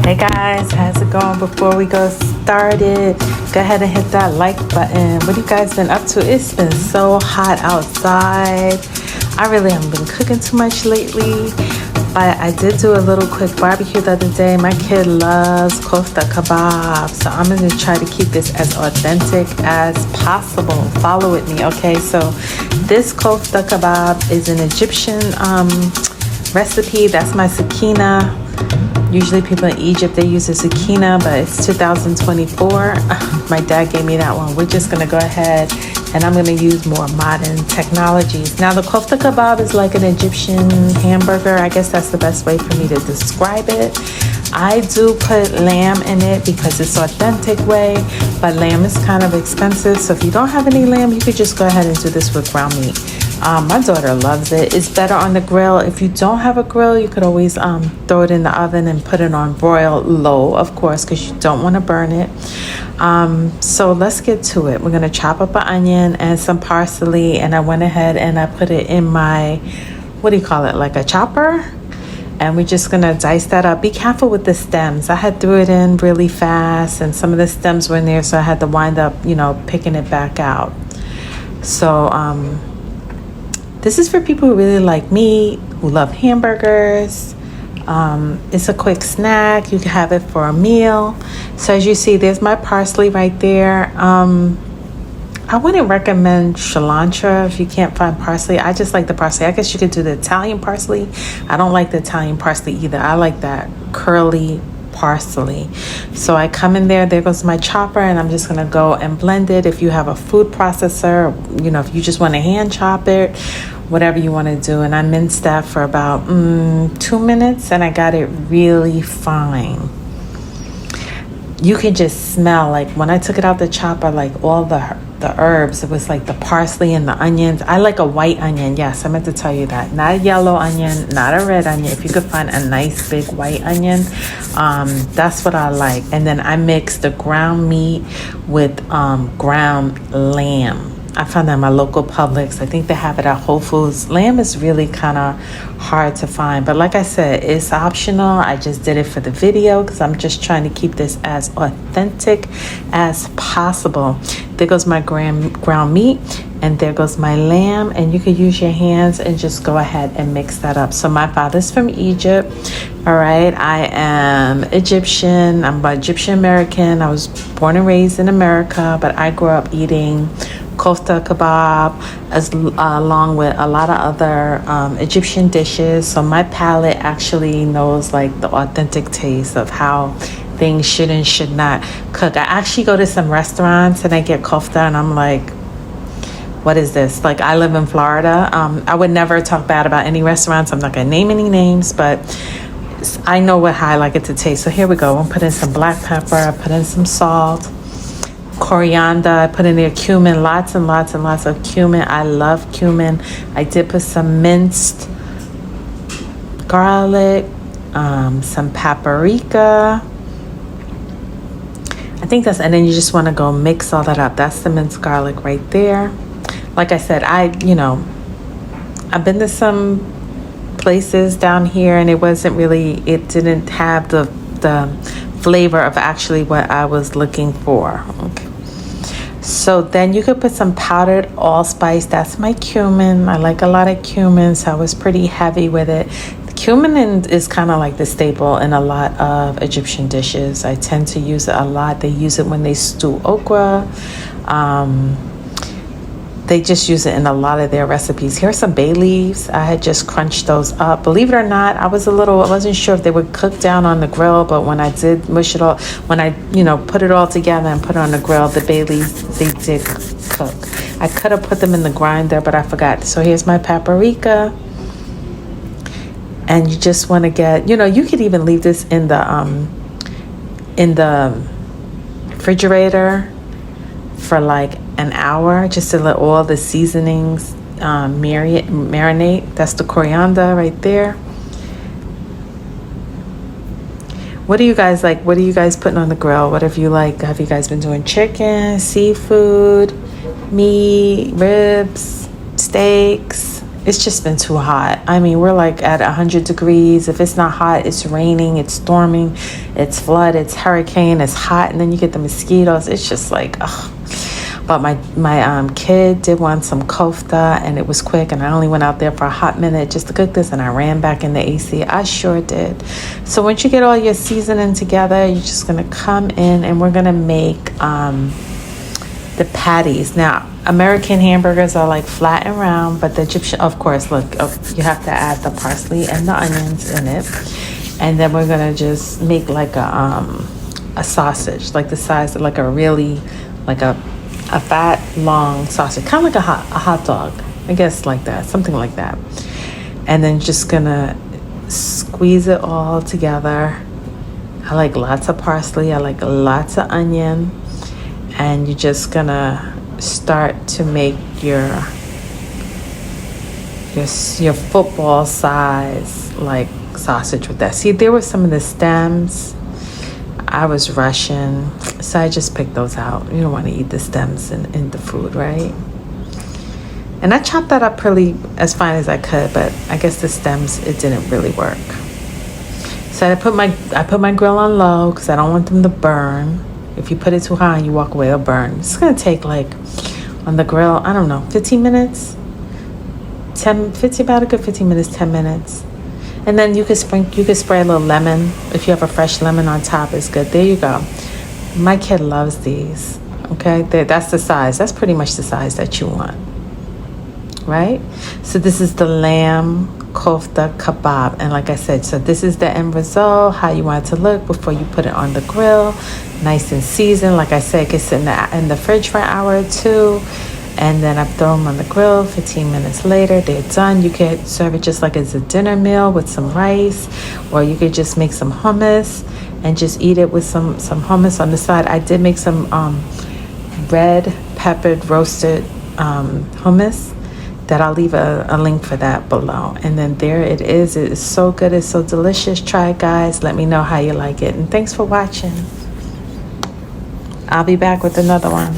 Hey guys, how's it going? Before we go started, go ahead and hit that like button. What have you guys been up to? It's been so hot outside. I really haven't been cooking too much lately, but I did do a little quick barbecue the other day. My kid loves kofta kebab, so I'm going to try to keep this as authentic as possible. Follow with me, okay? So this kofta kebab is an Egyptian recipe. That's my sakina. Usually people in Egypt, they use a sakina, but it's 2024. My dad gave me that one. We're just gonna go ahead and I'm gonna use more modern technologies. Now the kofta kebab is like an Egyptian hamburger. I guess that's the best way for me to describe it. I do put lamb in it because it's authentic way, but lamb is kind of expensive. So if you don't have any lamb, you could just go ahead and do this with ground meat. My daughter loves it. It's better on the grill. If you don't have a grill, you could always throw it in the oven and put it on broil low, of course, because you don't want to burn it. So let's get to it. We're going to chop up an onion and some parsley, and I went ahead and I put it in my, what do you call it, like a chopper? And we're just going to dice that up. Be careful with the stems. I had threw it in really fast, and some of the stems were in there, so I had to wind up, picking it back out. So, this is for people who really like meat, who love hamburgers. It's a quick snack. You can have it for a meal. So as you see, there's my parsley right there. I wouldn't recommend cilantro if you can't find parsley. I just like the parsley. I guess you could do the Italian parsley. I don't like the Italian parsley either. I like that curly parsley. So I come in there goes my chopper, and I'm just gonna go and blend it. If you have a food processor, if you just want to hand chop it, whatever you want to do. And I minced that for about 2 minutes, and I got it really fine. You can just smell, like when I took it out the chopper, like all the herbs. It was like the parsley and the onions. I like a white onion. Yes, I meant to tell you that. Not a yellow onion, not a red onion. If you could find a nice big white onion, that's what I like. And then I mix the ground meat with ground lamb. I found that in my local Publix. I think they have it at Whole Foods. Lamb is really kind of hard to find. But like I said, it's optional. I just did it for the video because I'm just trying to keep this as authentic as possible. There goes my ground meat, and there goes my lamb. And you could use your hands and just go ahead and mix that up. So my father's from Egypt. All right. I am Egyptian. I'm Egyptian American. I was born and raised in America, but I grew up eating kofta kebab along with a lot of other Egyptian dishes. So my palate actually knows like the authentic taste of how things should and should not cook. I actually go to some restaurants and I get kofta and I'm like, what is this? Like, I live in Florida. I would never talk bad about any restaurants. I'm not gonna name any names, but I know how I like it to taste. So here we go. I'm putting some black pepper. I put in some salt, coriander. I put in there cumin, lots and lots and lots of cumin. I love cumin. I did put some minced garlic, some paprika. I think and then you just want to go mix all that up. That's the minced garlic right there. Like I said, I've been to some places down here, and it didn't have the flavor of actually what I was looking for. Okay. So then you could put some powdered allspice. That's my cumin. I like a lot of cumin, so I was pretty heavy with it. The cumin is kind of like the staple in a lot of Egyptian dishes. I tend to use it a lot. They use it when they stew okra. They just use it in a lot of their recipes. Here's some bay leaves. I had just crunched those up. Believe it or not, I wasn't sure if they would cook down on the grill, but when I did mush it all, when I, put it all together and put it on the grill, the bay leaves, they did cook. I could have put them in the grinder, but I forgot. So here's my paprika. And you just want to get, you could even leave this in the refrigerator for like an hour, just to let all the seasonings marinate. That's the coriander right there. What do you guys like? What are you guys putting on the grill? What have you like? Have you guys been doing chicken, seafood, meat, ribs, steaks? It's just been too hot. I mean, we're like at 100 degrees. If it's not hot, it's raining, it's storming, it's flood, it's hurricane, it's hot, and then you get the mosquitoes. It's just like, ugh. But my kid did want some kofta, and it was quick, and I only went out there for a hot minute just to cook this, and I ran back in the AC. I sure did. So once you get all your seasoning together, you're just gonna come in, and we're gonna make the patties. Now, American hamburgers are like flat and round, but the Egyptian, of course, look, you have to add the parsley and the onions in it. And then we're gonna just make like a sausage, like the size of like a really, like a fat, long sausage, kind of like a hot dog, I guess, like that, something like that. And then just gonna squeeze it all together. I like lots of parsley, I like lots of onion. And you're just gonna start to make your football size like sausage with that. See, there were some of the stems. I was rushing, so I just picked those out. You don't want to eat the stems in the food, right? And I chopped that up pretty as fine as I could, but I guess the stems, it didn't really work. So I put my grill on low because I don't want them to burn. If you put it too high and you walk away, it'll burn. It's gonna take like on the grill, I don't know, 15 minutes, about a good 15 minutes, 10 minutes. And then you could spray a little lemon. If you have a fresh lemon on top, it's good. There you go. My kid loves these. Okay, that's the size. That's pretty much the size that you want, right? So this is the lamb kofta kebab, and like I said, so this is the end result, how you want it to look before you put it on the grill, nice and seasoned. Like I said, it can sit in the fridge for an hour or two, and then I throw them on the grill. 15 minutes later, they're done. You could serve it just like it's a dinner meal with some rice, or you could just make some hummus and just eat it with some hummus on the side. I did make some red peppered roasted hummus that I'll leave a link for that below. And then there it is. It is so good. It's so delicious. Try it, guys. Let me know how you like it. And thanks for watching. I'll be back with another one.